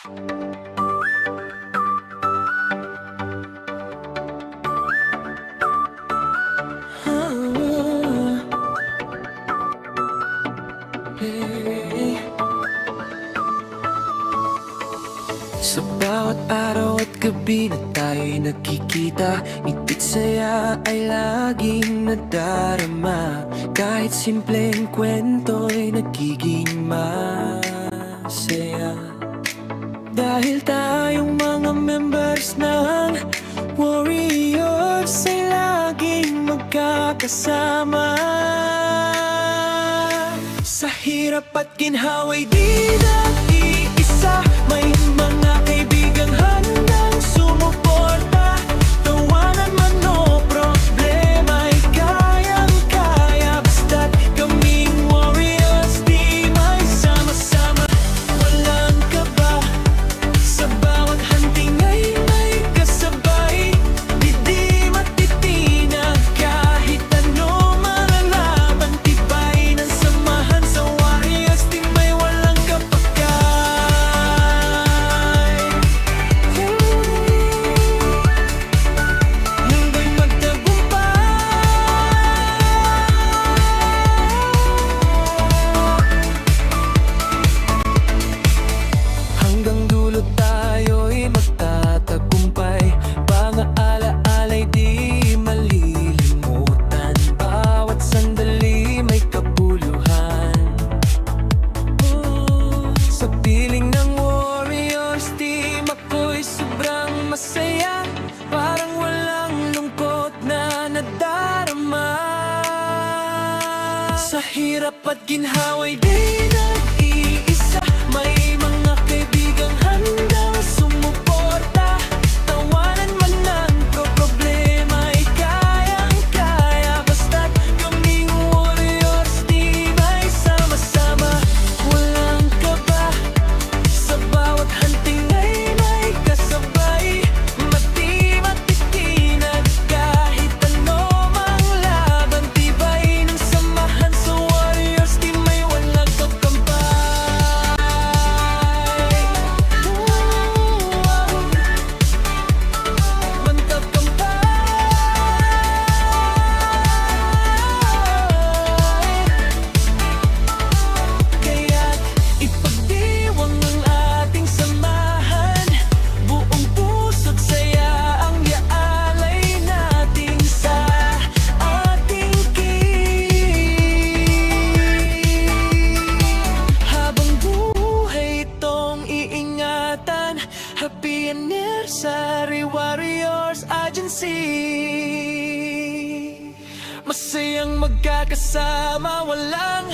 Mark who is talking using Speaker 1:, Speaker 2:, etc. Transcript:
Speaker 1: Sa bawat araw at gabi na tayo'y nagkikita, ngiti't saya ay laging nadarama. Kahit simpleng kwento'y nagiging masaya, dahil tayong mga members ng Warriors ay laging magkakasama. Sa hirap at ginhawa'y di nag-iisa, may mga kaibigang handang sumuporta. Tawanan man o problema'y kayang-kaya, basta't kaming Warriors, di may sama-sama. Walang kaba, sa bawat hunting ay may kasabay. Di matitinag kahit ano malalaban, tibay ng samahan sa Warriors, di may walang kapagkay. Hanggang magtagumpay, hanggang dulo tayo'y magtatagumpay. Mga ala-ala'y di malilimutan, bawat sandali may kabuluhan. Sa piling ng Warriors team ako'y sobrang masaya, parang walang lungkot na nadarama. Sa hirap at ginhawa'y di nag-iisa, may mga kaibigang handang sumuporta. Tawanan man ng problema'y kayang-kaya, basta't kaming Warriors, di may sama-sama. Walang kaba, sa bawat hunting ay may kasabay. Matitinag kahit ano mang laban, tibay ng samahan sa Warriors, di may walang kakampay. Kaya't ipagdiwang ang ating samahan, buong puso't saya ang iaalay natin sa ating habang buhay itong iingatan. Happy Anniversary Warriors Agency, masayang magkakasama, walang